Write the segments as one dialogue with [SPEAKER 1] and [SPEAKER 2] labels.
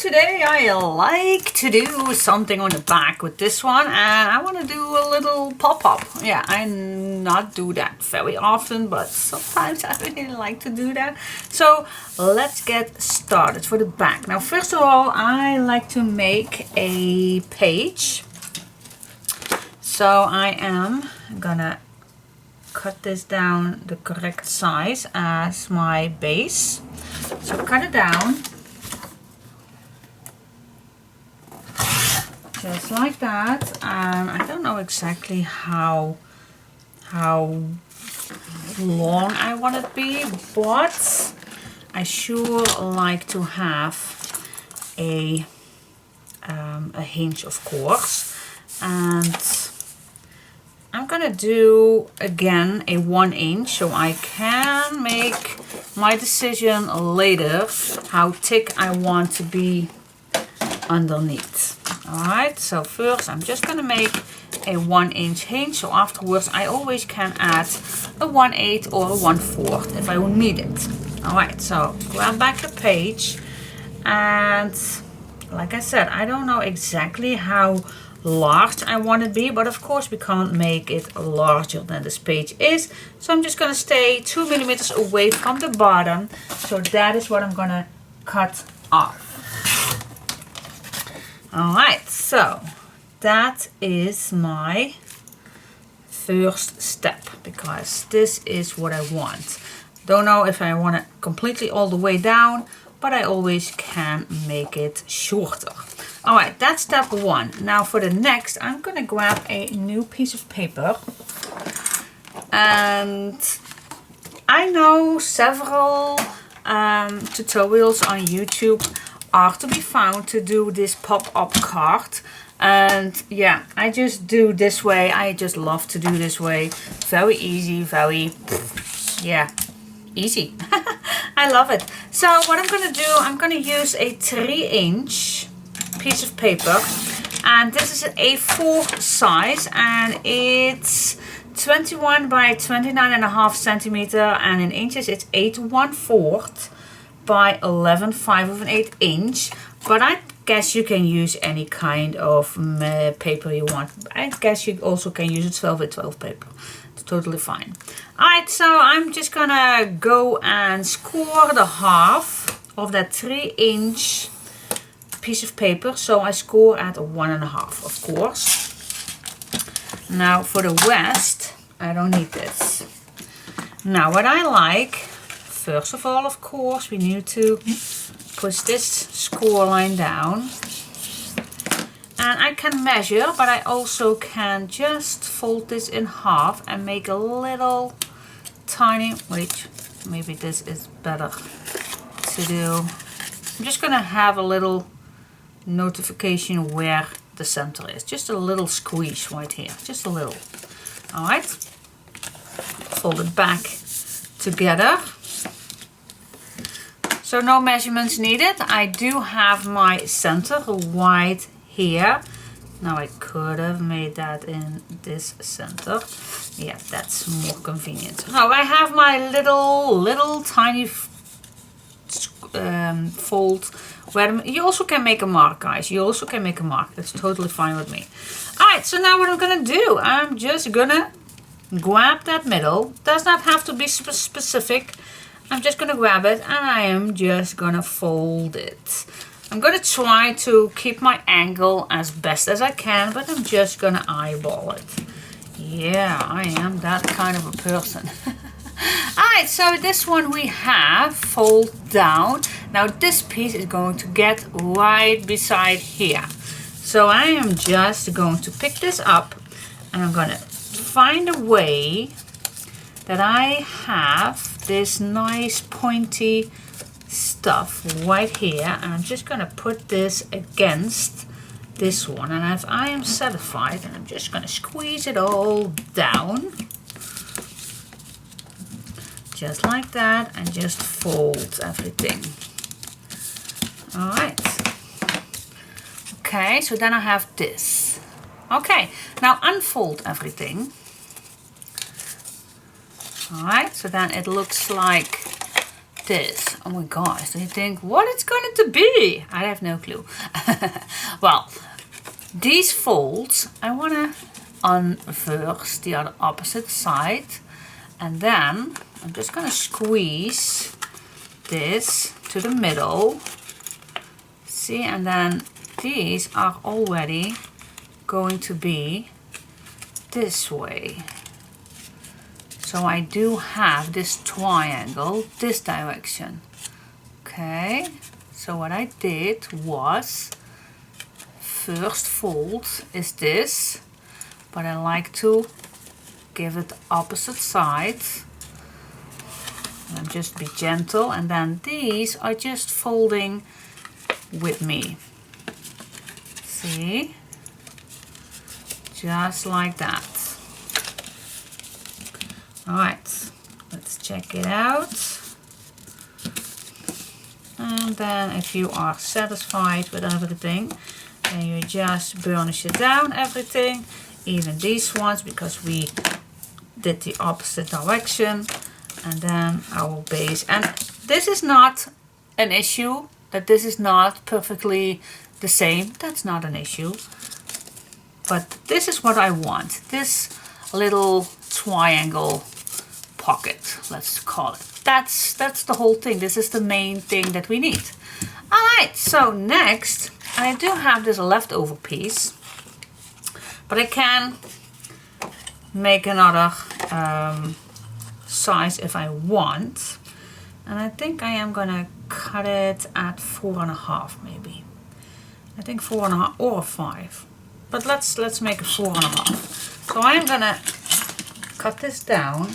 [SPEAKER 1] today I like to do something on the back with this one, and I want to do a little pop-up. Yeah, I not do that very often, but sometimes I really like to do that. So let's get started for the back. Now first of all, I like to make a page. So I am gonna cut this down the correct size as my base. So cut it down. Just like that. I don't know exactly how long I want it to be, but I sure like to have a hinge, of course. And I'm gonna do again a 1 inch, so I can make my decision later how thick I want to be underneath. Alright, so first I'm just gonna make a 1 inch hinge, so afterwards I always can add a 1/8 or a 1/4 if I need it. Alright, so grab back the page, and like I said, I don't know exactly how large I want it to be, but of course we can't make it larger than this page is, so I'm just gonna stay 2 millimeters away from the bottom. So that is what I'm gonna cut off. Alright, so that is my first step, because this is what I want. Don't know if I want it completely all the way down, but I always can make it shorter. Alright, that's step 1. Now for the next, I'm gonna grab a new piece of paper. And I know several tutorials on YouTube are to be found to do this pop-up card, and yeah, I just do this way. I just love to do this way. Very easy, very, yeah, easy. I love it. So what I'm gonna do, I'm gonna use a 3-inch piece of paper, and this is an A4 size, and it's 21 by 29.5 centimeter, and in inches it's 8 1/4 by 11/5 of an 1/8 inch. But I guess you can use any kind of paper you want. I guess you also can use a 12 by 12 paper. It's totally fine. Alright, so I'm just gonna go and score the half of that 3-inch piece of paper. So I score at 1.5, of course. Now for the rest, I don't need this. Now what I like, first of all, of course, we need to push this score line down. And I can measure, but I also can just fold this in half and make a little tiny, wait, maybe this is better to do. I'm just gonna have a little notification where the center is. Just a little squeeze right here, just a little. Alright, fold it back together. So no measurements needed. I do have my center right here. Now I could have made that in this center. Yeah, that's more convenient. Now I have my little tiny fold where you also can make a mark, guys. You also can make a mark. That's totally fine with me. Alright, so now what I'm gonna do, I'm just gonna grab that middle. Does not have to be specific. I'm just gonna grab it, and I am just gonna fold it. I'm gonna try to keep my angle as best as I can, but I'm just gonna eyeball it. Yeah, I am that kind of a person. Alright, so this one we have fold down. Now this piece is going to get right beside here. So I am just going to pick this up, and I'm gonna find a way that I have this nice pointy stuff right here, and I'm just gonna put this against this one, and if I am satisfied, then I'm just gonna squeeze it all down just like that, and just fold everything. Alright, okay, so then I have this. Okay, now unfold everything. Alright, so then it looks like this. Oh my gosh, do you think what it's going to be? I have no clue. Well, these folds, I want to unverse the other opposite side, and then I'm just going to squeeze this to the middle. See, and then these are already going to be this way. So I do have this triangle this direction. Okay, so what I did was, first fold is this, but I like to give it the opposite side. And just be gentle, and then these are just folding with me. See? Just like that. Alright, let's check it out. And then if you are satisfied with everything, then you just burnish it down everything, even these ones, because we did the opposite direction. And then our base. And this is not an issue, that this is not perfectly the same. That's not an issue. But this is what I want. This little triangle pocket, let's call it. That's the whole thing. This is the main thing that we need. Alright, so next, I do have this leftover piece, but I can make another size if I want. And I think I am gonna cut it at 4.5 maybe. I think 4.5 or 5. But let's make it 4.5. So I am gonna cut this down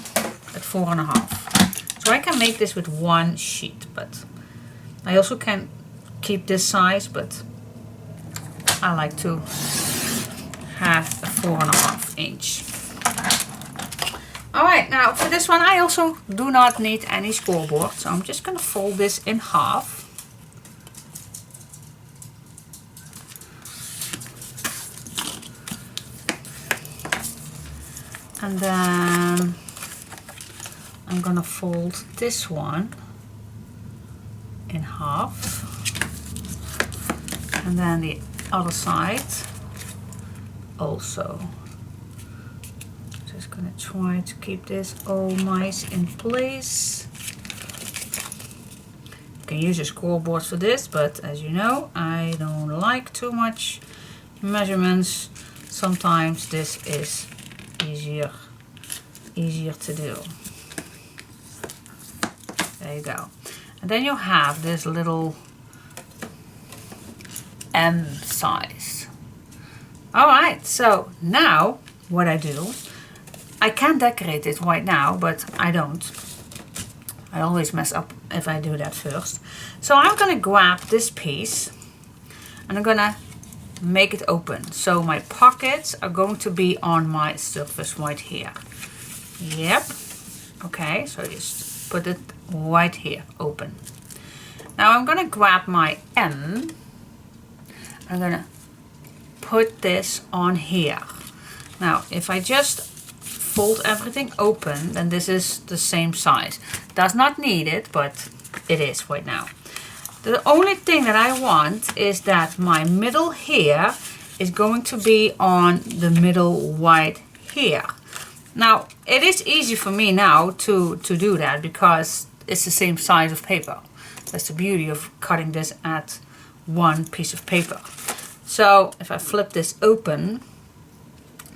[SPEAKER 1] at 4.5. So I can make this with one sheet, but I also can keep this size, but I like to have a 4.5 inch. Alright, now for this one I also do not need any scoreboard, so I'm just gonna fold this in half. And then I'm gonna fold this one in half, and then the other side also. Just gonna try to keep this all nice in place. You can use a scoreboard for this, but as you know, I don't like too much measurements. Sometimes this is easier to do. There you go. And then you have this little M size. Alright, so now what I do, I can decorate it right now, but I don't. I always mess up if I do that first. So I'm gonna grab this piece and I'm gonna make it open. So my pockets are going to be on my surface right here. Yep. Okay, so just put it right here, open. Now I'm gonna grab my M. I'm gonna put this on here. Now, if I just fold everything open, then this is the same size. Does not need it, but it is right now. The only thing that I want is that my middle here is going to be on the middle right here. Now, it is easy for me now to do that because it's the same size of paper. That's the beauty of cutting this at one piece of paper. So if I flip this open,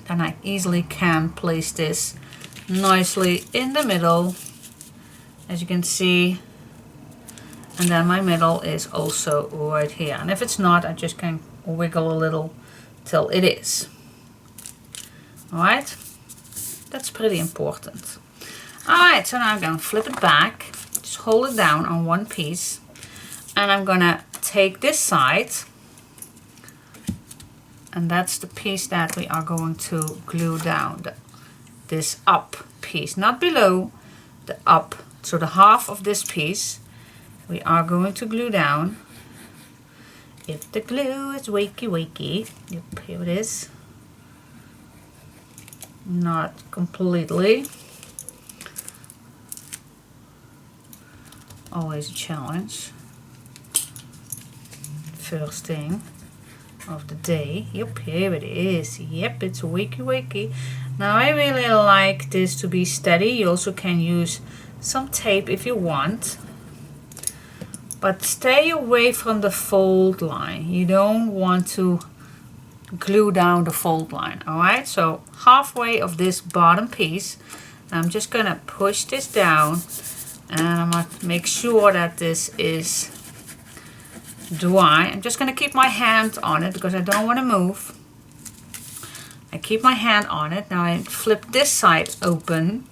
[SPEAKER 1] then I easily can place this nicely in the middle, as you can see. And then my middle is also right here. And if it's not, I just can wiggle a little till it is. Alright, that's pretty important. Alright, so now I'm going to flip it back. Just hold it down on one piece. And I'm going to take this side. And that's the piece that we are going to glue down. This up piece, not below, the up. So the half of this piece we are going to glue down. If the glue is wakey, yep, here it is. Not completely. always a challenge. First thing of the day. Yep, here it is. Yep, it's wakey. Now I really like this to be steady. You also can use some tape if you want, but stay away from the fold line. You don't want to glue down the fold line. Alright, so halfway of this bottom piece, I'm just gonna push this down, and I'm gonna make sure that this is dry. I'm just gonna keep my hand on it because I don't want to move. I keep my hand on it. Now I flip this side open,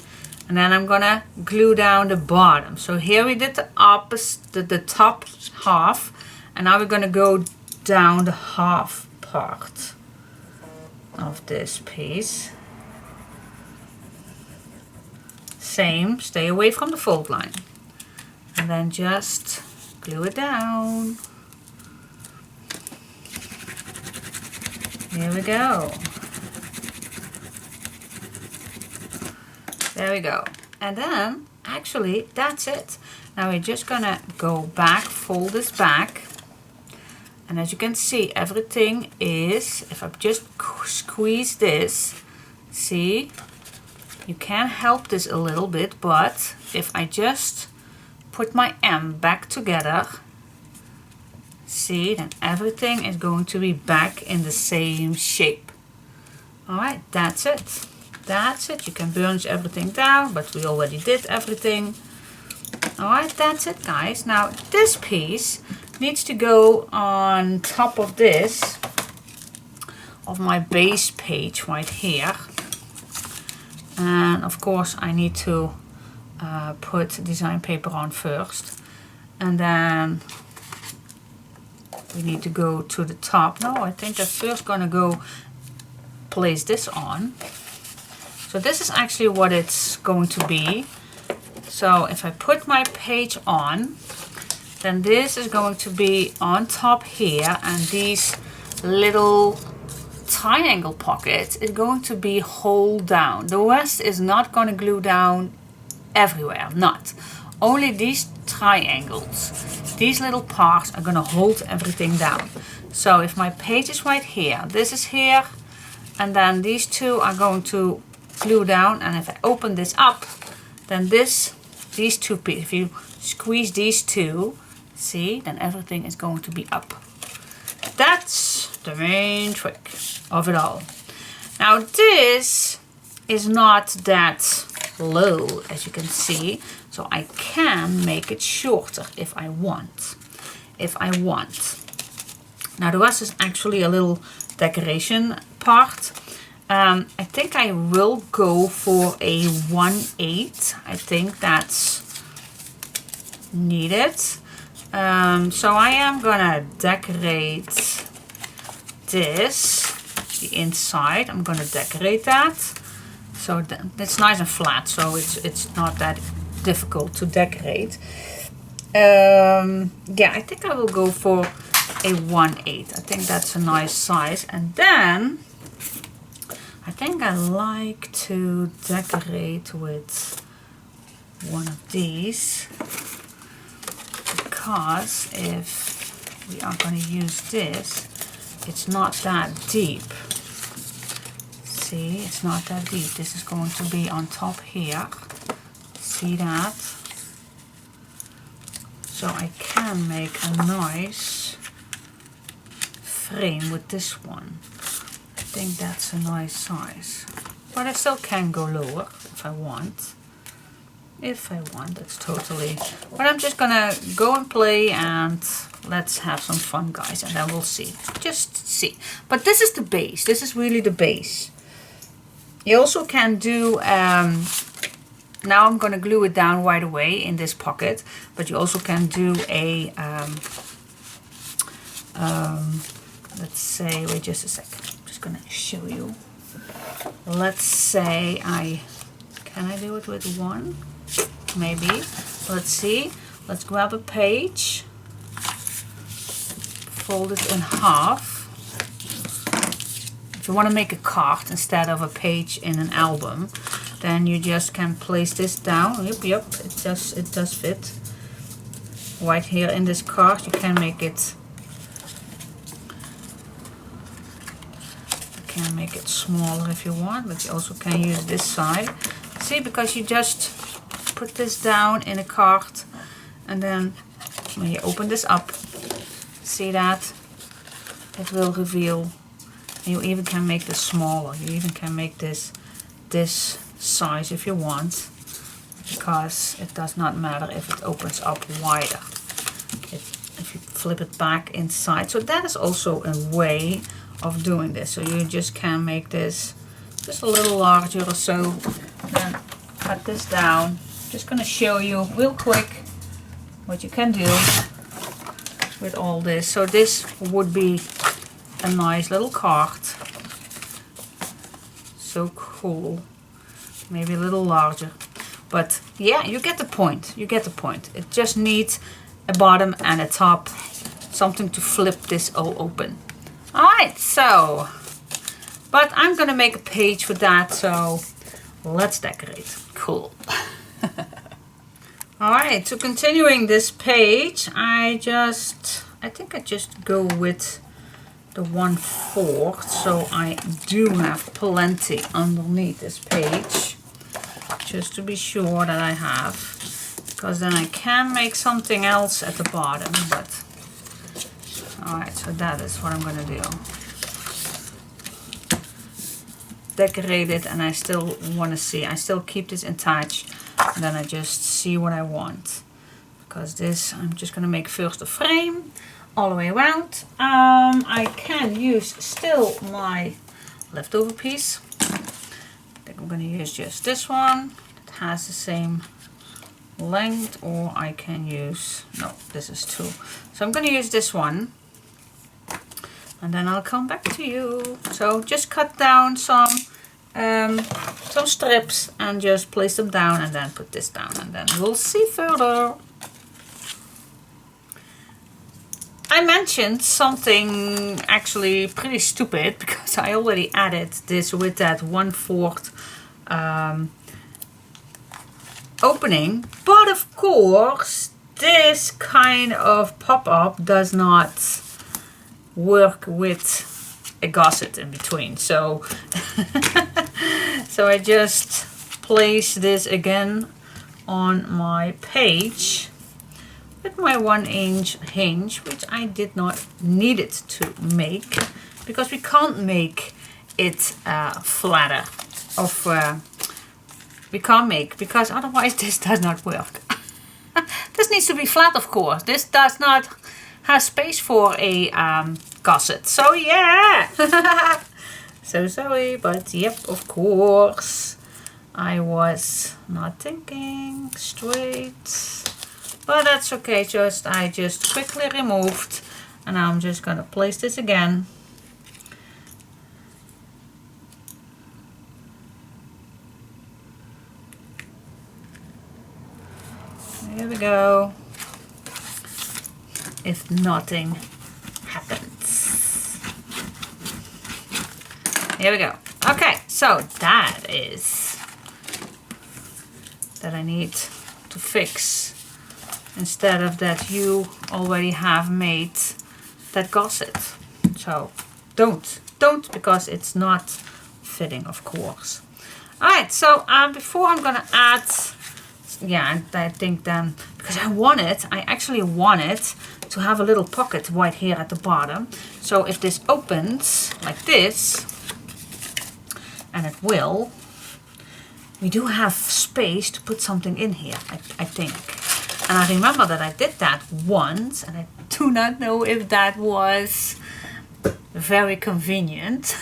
[SPEAKER 1] and then I'm gonna glue down the bottom. So here we did the opposite, the top half, and now we're gonna go down the half part of this piece. Same, stay away from the fold line, and then just glue it down. Here we go. There we go. And then, actually, that's it. Now we're just gonna go back, fold this back. And as you can see, everything is, if I just squeeze this, see, you can help this a little bit, but if I just put my M back together, see, then everything is going to be back in the same shape. Alright, that's it. That's it. You can burnish everything down, but we already did everything. Alright, that's it, guys. Now, this piece needs to go on top of this, of my base page right here. And of course, I need to put design paper on first. And then we need to go to the top. No, I think I'm first gonna go place this on. So this is actually what it's going to be. So if I put my page on, then this is going to be on top here, and these little triangle pockets is going to be hold down. The rest is not going to glue down everywhere, not. Only these triangles, these little parts are going to hold everything down. So if my page is right here, this is here, and then these two are going to glue down, and if I open this up, then these two pieces, if you squeeze these two, see, then everything is going to be up. That's the main trick of it all. Now this is not that low, as you can see, so I can make it shorter if I want. Now the rest is actually a little decoration part. I think I will go for a 1/8. I think that's needed. So I am gonna decorate this, the inside. I'm gonna decorate that. So it's nice and flat, so it's not that difficult to decorate. Yeah, I think I will go for a 1/8. I think that's a nice size. And then I think I like to decorate with one of these, because if we are going to use this, it's not that deep. See, it's not that deep. This is going to be on top here. See that? So I can make a nice frame with this one. I think that's a nice size. But I still can go lower if I want. That's totally. But I'm just gonna go and play, and let's have some fun, guys, and then we'll see. Just see. But this is the base. This is really the base. You also can do, now I'm gonna glue it down right away in this pocket, but you also can do a, let's say, wait just a second. I'm just gonna show you. Let's say can I do it with one? Maybe. Let's see. Let's grab a page, fold it in half. If you want to make a card instead of a page in an album, then you just can place this down. Yep, it does fit. right here in this card. You can make it smaller if you want, but you also can use this side. See, because you just put this down in a card, and then when you open this up, see that it will reveal. You even can make this smaller. You even can make this size if you want, because it does not matter if it opens up wider. If you flip it back inside. So that is also a way of doing this. So you just can make this just a little larger or so. Then cut this down. Just gonna show you real quick what you can do with all this. So this would be a nice little card. So cool. Maybe a little larger. But yeah, you get the point. You get the point. It just needs a bottom and a top. Something to flip this all open. Alright, so. But I'm gonna make a page for that, so let's decorate. Cool. Alright, so continuing this page, I think I just go with the 1/4, so I do have plenty underneath this page, just to be sure that I have, because then I can make something else at the bottom. But alright, so that is what I'm gonna do. Decorate it, and I still want to see, I still keep this attached, and then I just see what I want, because this I'm just gonna make first a frame all the way around. I can use still my leftover piece. I think I'm going to use just this one. It has the same length, or I can use, no, this is two. So I'm going to use this one, and then I'll come back to you. So just cut down some strips and just place them down, and then put this down, and then we'll see further. I mentioned something actually pretty stupid, because I already added this with that 1/4 opening. But of course, this kind of pop-up does not work with a gusset in between. So, so I just place this again on my page with my 1-inch hinge, which I did not need it to make, because we can't make it flatter. We can't make, because otherwise this does not work. This needs to be flat, of course. This does not have space for a gusset. So yeah. So sorry, but yep, of course. I was not thinking straight. But that's okay, I just quickly removed, and now I'm just gonna place this again. There we go. If nothing happens. Here we go. Okay, so that is that I need to fix. Instead of that, you already have made that gusset. So don't, because it's not fitting, of course. Alright, so before I'm gonna add, yeah, I think then, because I actually wanted to have a little pocket right here at the bottom. So if this opens like this, and it will, we do have space to put something in here, I think. And I remember that I did that once, and I do not know if that was very convenient.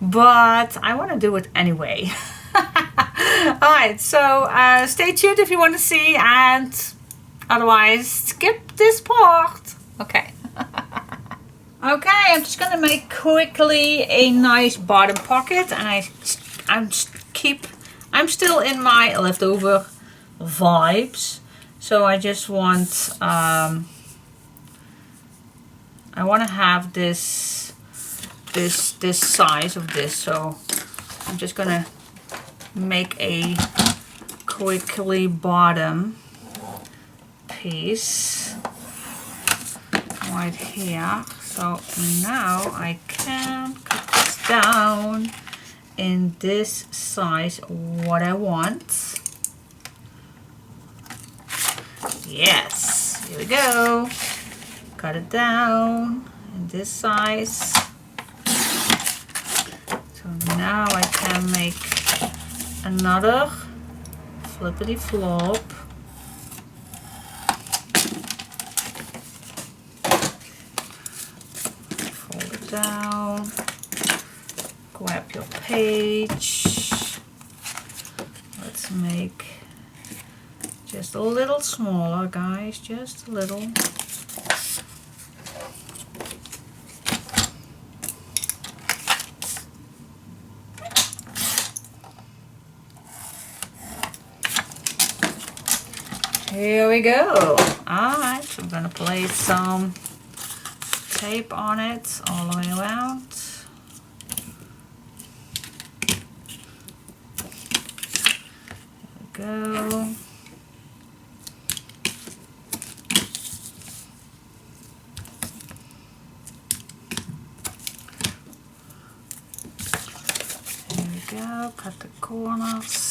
[SPEAKER 1] But I want to do it anyway. Alright, so stay tuned if you want to see, and otherwise skip this part. Okay. Okay, I'm just going to make quickly a nice bottom pocket, and I'm still in my leftover vibes, so I just want I want to have this size of this, so I'm just gonna make a quickly bottom piece right here. So now I can cut this down in this size what I want. Yes, here we go. Cut it down in this size. So now I can make another flippity flop. Fold it down. Grab your page. Let's make just a little smaller, guys, just a little. Here we go. Alright, I'm gonna place some tape on it all the way around. There we go. There we go, cut the corners.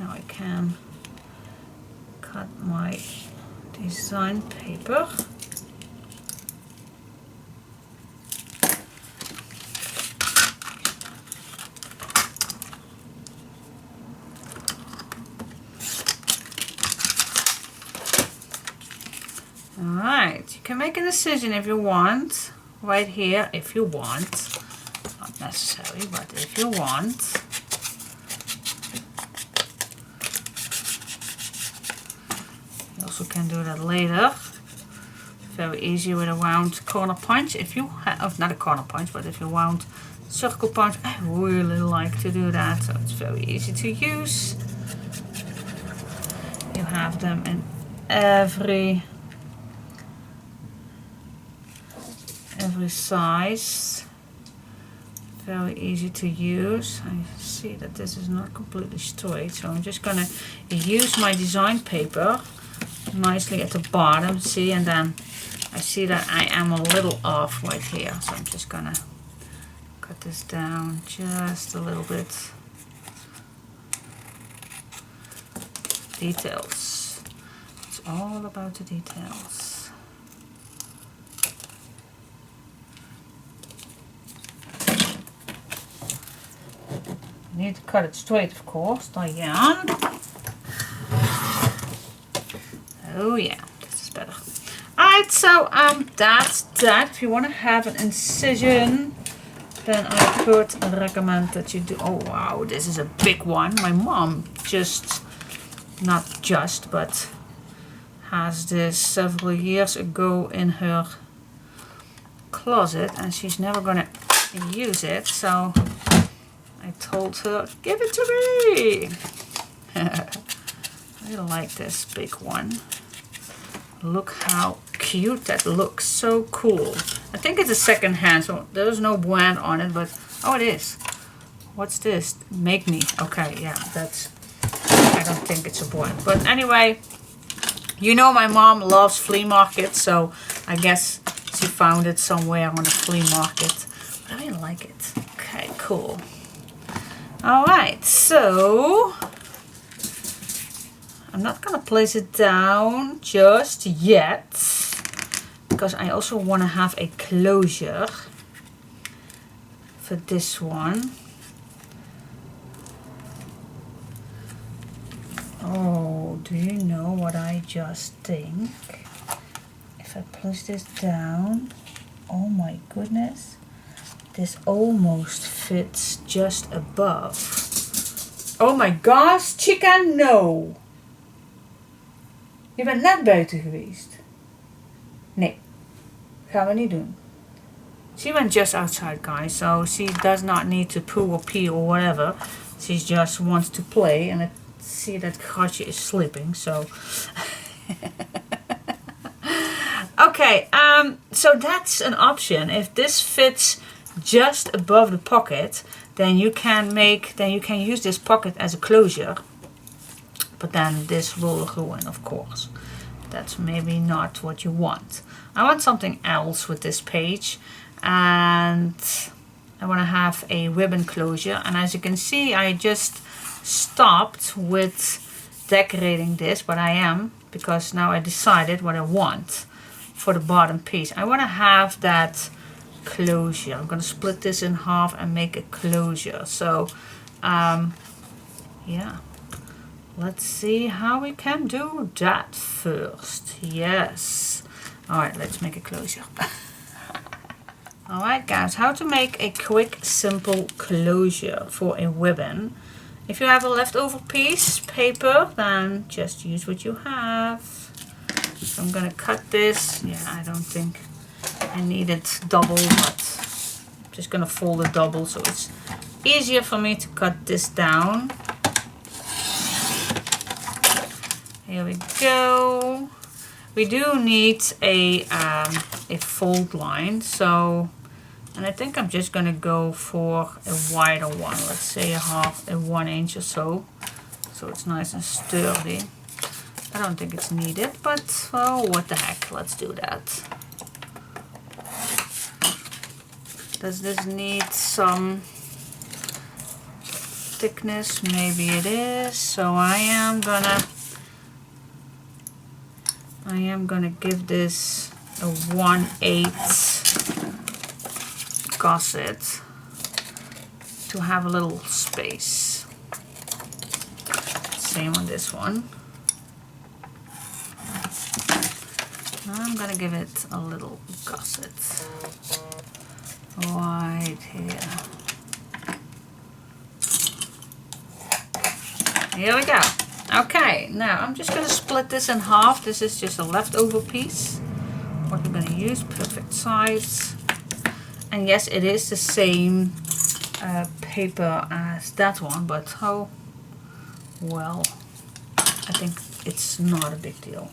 [SPEAKER 1] Now I can cut my design paper. Alright, you can make a decision if you want, right here if you want, not necessary, but if you want. You can do that later. Very easy with a round corner punch. If you have, not a corner punch, but if you round circle punch, I really like to do that. So it's very easy to use. You have them in every size. Very easy to use. I see that this is not completely straight, so I'm just gonna use my design paper nicely at the bottom, see, and then I see that I am a little off right here, so I'm just gonna cut this down just a little bit. Details. It's all about the details. You need to cut it straight, of course, Diane. Oh yeah, this is better. Alright, so that's that. If you want to have an incision, then I could recommend that you do. Oh wow, this is a big one. My mom but has this several years ago in her closet, and she's never gonna use it. So I told her, give it to me. I like this big one. Look how cute that looks. So cool. I think it's a second hand, so there's no brand on it, but oh, it is. What's this? Make Me. Okay, yeah, that's, I don't think it's a brand. But anyway, you know my mom loves flea markets, so I guess she found it somewhere on a flea market. But I really like it. Okay, cool. Alright, so I'm not gonna place it down just yet, because I also want to have a closure for this one. Oh, do you know what I just think? If I push this down, oh my goodness, this almost fits just above. Oh my gosh, chica, no! Je bent net buiten geweest. Nee, gaan we niet doen. She went just outside, guys, so she does not need to poo or pee or whatever. She just wants to play, and I see that Gratje is sleeping, so Okay, so that's an option. If this fits just above the pocket, then you can use this pocket as a closure. But then this will ruin, of course. That's maybe not what you want. I want something else with this page, and I want to have a ribbon closure. And as you can see, I just stopped with decorating this, but I am, because now I decided what I want for the bottom piece. I want to have that closure. I'm going to split this in half and make a closure. So yeah, let's see how we can do that first. Yes. All right, let's make a closure. All right, guys, how to make a quick, simple closure for a ribbon. If you have a leftover piece paper, then just use what you have. So I'm gonna cut this. Yeah, I don't think I need it double, but I'm just gonna fold it double so it's easier for me to cut this down. Here we go. We do need a fold line, so, and I think I'm just gonna go for a wider one. Let's say a 1 inch or so it's nice and sturdy. I don't think it's needed, but oh, what the heck, let's do that. Does this need some thickness? Maybe it is. So I am gonna give this a 1/8 gusset to have a little space. Same on this one. I'm gonna give it a little gusset right here. Here we go. Okay, now I'm just gonna split this in half. This is just a leftover piece. What we're gonna use, perfect size. And yes, it is the same paper as that one, but oh, well, I think it's not a big deal.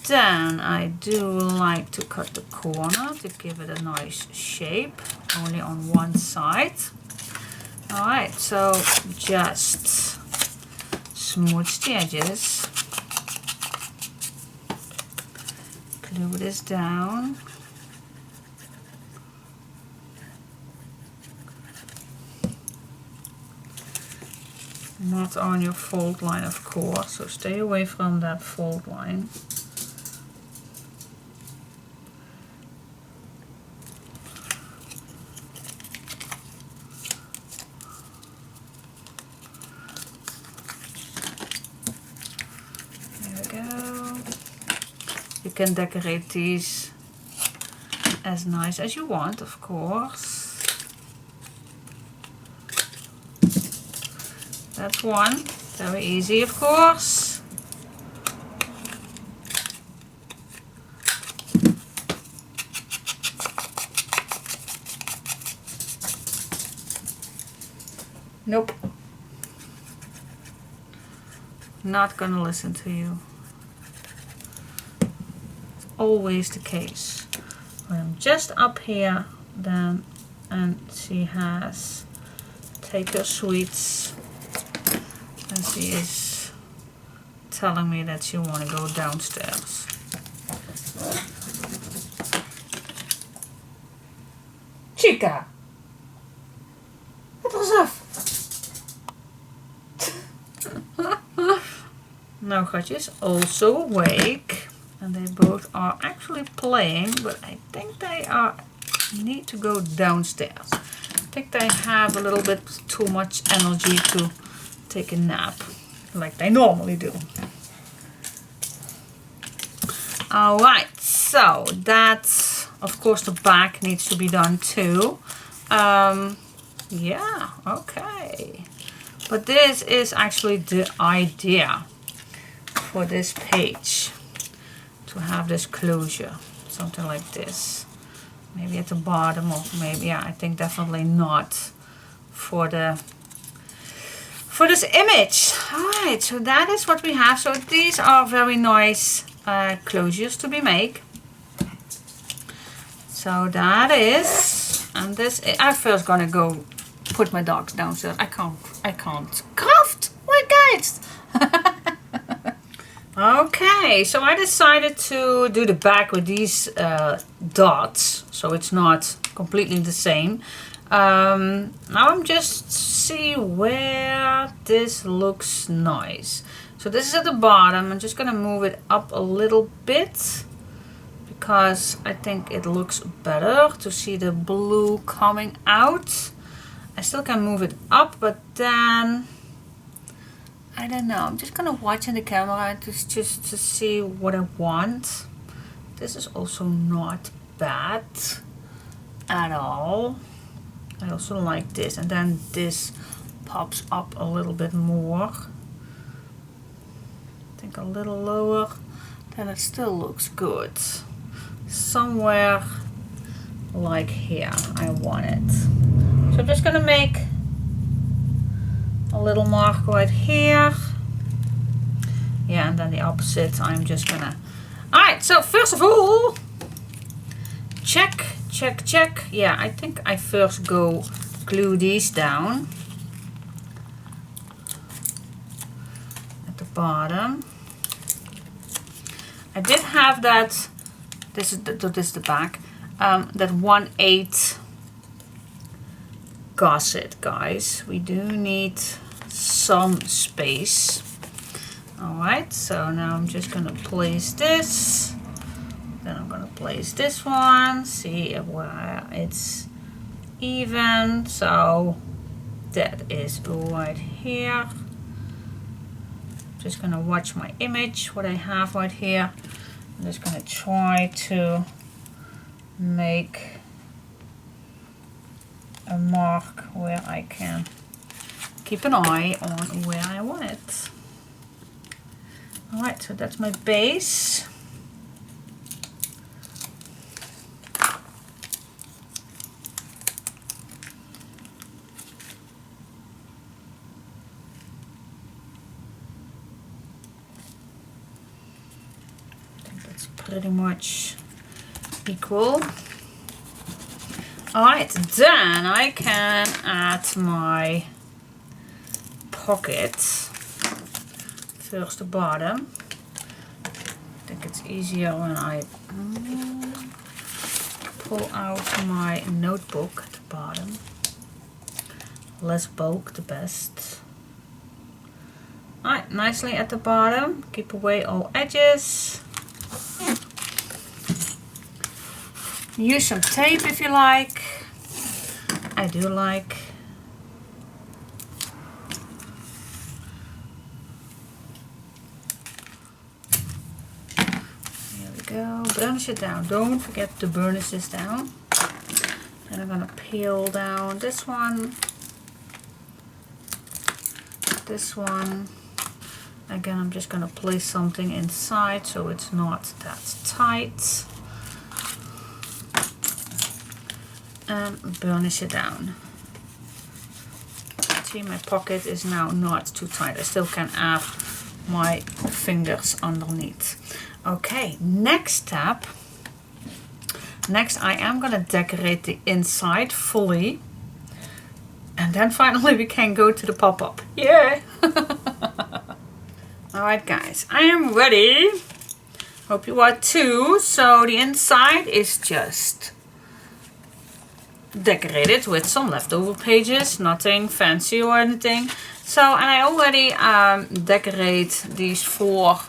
[SPEAKER 1] Then I do like to cut the corner to give it a nice shape, only on one side. Alright, so just smooch the edges, glue this down. Not on your fold line, of course, so stay away from that fold line. You can decorate these as nice as you want, of course. That's one. Very easy, of course. Nope. Not gonna listen to you. Always the case. When I'm just up here, then, and she has take her sweets, and she is telling me that she want to go downstairs. Chica, het was af. Now Gatje also awake. And they both are actually playing, but I think they need to go downstairs. I think they have a little bit too much energy to take a nap, like they normally do. Alright, so that's, of course, the back needs to be done too. Yeah, okay. But this is actually the idea for this page. To have this closure, something like this, maybe at the bottom, or maybe, yeah, I think definitely not for this image. All right, so that is what we have. So these are very nice closures to be made. So that is, and this, I'm first gonna go put my dogs downstairs. I can't craft, wait guys. Okay, so I decided to do the back with these dots, so it's not completely the same. Now I'm just see where this looks nice. So this is at the bottom. I'm just gonna move it up a little bit because I think it looks better to see the blue coming out. I still can move it up, but then I don't know. I'm just gonna watch in the camera just to see what I want. This is also not bad at all. I also like this, and then this pops up a little bit more. I think a little lower, then it still looks good. Somewhere like here I want it. So I'm just gonna make a little mark right here. Yeah, and then the opposite I'm just gonna... Alright, so first of all, check. Yeah, I think I first go glue these down at the bottom. I did have that, this is the back, that 1/8 gusset, guys. We do need some space. Alright, so now I'm just gonna place this. Then I'm gonna place this one, see where it's even. So that is right here. Just gonna watch my image, what I have right here. I'm just gonna try to make a mark where I can keep an eye on where I want it. Alright, so that's my base. Pretty much equal. Alright, then I can add my pocket. First the bottom. I think it's easier when I pull out my notebook at the bottom. Less bulk, the best. Alright, nicely at the bottom. Keep away all edges. Use some tape if you like. I do like. There we go. Burnish it down. Don't forget to burnish this down. And I'm gonna peel down this one. This one. Again, I'm just gonna place something inside so it's not that tight. And burnish it down. See, my pocket is now not too tight. I still can add my fingers underneath. Okay, next step. Next, I am gonna decorate the inside fully. And then finally we can go to the pop-up. Yeah! Alright guys, I am ready. Hope you are too. So the inside is just decorated with some leftover pages, nothing fancy or anything. So, and I already decorate these 4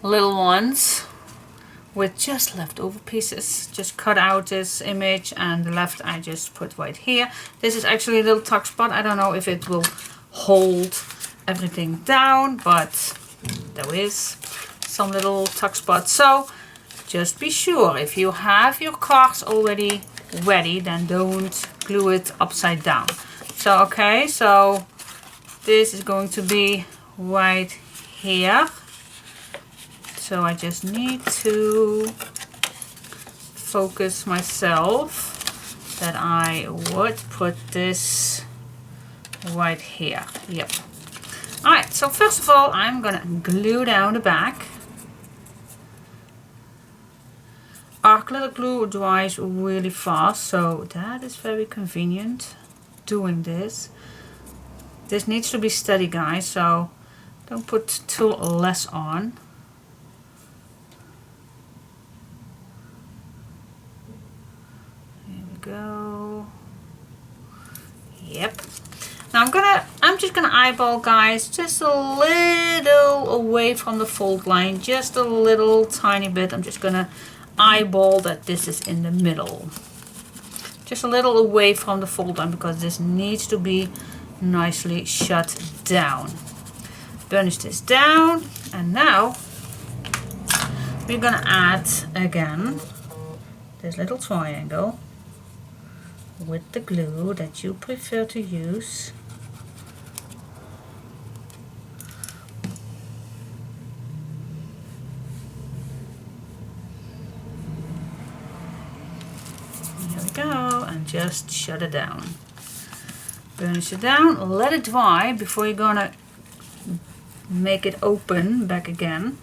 [SPEAKER 1] little ones with just leftover pieces. Just cut out this image, and the left I just put right here. This is actually a little tuck spot. I don't know if it will hold everything down, but there is some little tuck spots. So just be sure, if you have your cards already ready, then don't glue it upside down. So okay, so this is going to be right here. So I just need to focus myself that I would put this right here. Yep. Alright, so first of all I'm gonna glue down the back. glitter glue dries really fast, so that is very convenient doing this. This needs to be steady, guys, so don't put too less on. Here we go. Yep. Now I'm just gonna eyeball, guys, just a little away from the fold line, just a little tiny bit. I'm just gonna eyeball that this is in the middle. Just a little away from the fold line because this needs to be nicely shut down. Burnish this down, and now we're gonna add again this little triangle with the glue that you prefer to use. Here we go, and just shut it down. Burnish it down, let it dry before you're gonna make it open back again.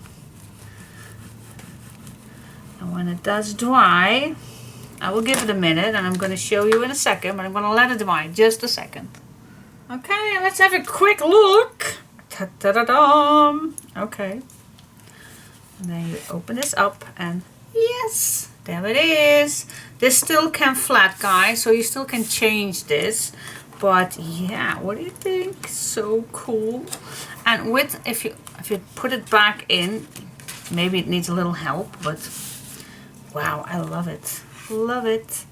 [SPEAKER 1] And when it does dry, I will give it a minute, and I'm going to show you in a second, but I'm going to let it dry just a second. Okay, let's have a quick look. Ta-da-da-dum. Okay. And then you open this up, and yes, there it is. This still can flat, guys, so you still can change this. But yeah, what do you think? So cool. And with if you put it back in, maybe it needs a little help, but wow, I love it. Love it.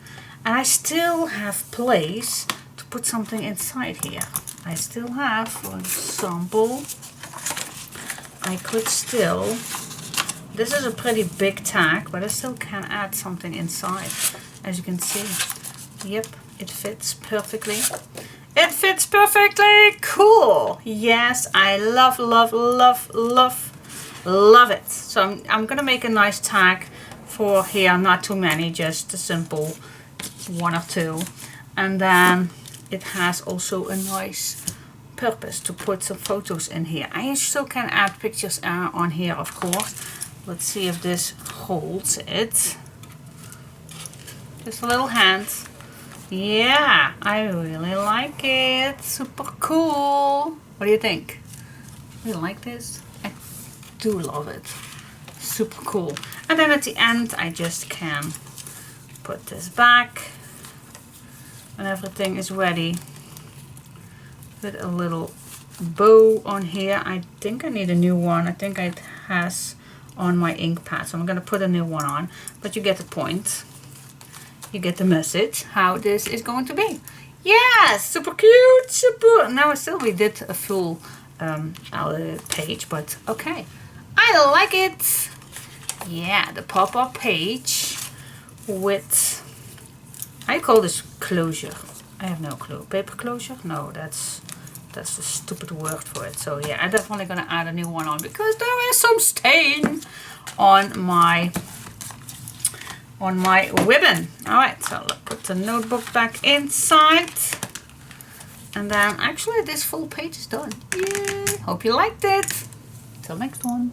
[SPEAKER 1] And I still have place to put something inside here. I still have, for example, I could still, this is a pretty big tag, but I still can add something inside, as you can see. Yep, it fits perfectly. It fits perfectly. Cool. Yes, I love, love, love, love, love it. So I'm gonna make a nice tag for here, not too many, just a simple one or two. And then it has also a nice purpose to put some photos in here. I still can add pictures on here, of course. Let's see if this holds it. Just a little hand. Yeah, I really like it. Super cool. What do you think? You like this? I do love it. Super cool. And then at the end I just can put this back and everything is ready with a little bow on here. I think I need a new one. I think it has on my ink pad, so I'm going to put a new one on, but you get the point. You get the message how this is going to be. Yes, super cute, super. Now we did a full page, but okay, I like it. Yeah, the pop-up page with, I call this closure. I have no clue. Paper closure? No, that's a stupid word for it. So yeah, I'm definitely gonna add a new one on because there is some stain on my ribbon. Alright, so let's put the notebook back inside. And then actually this full page is done. Yay! Hope you liked it. Till next one.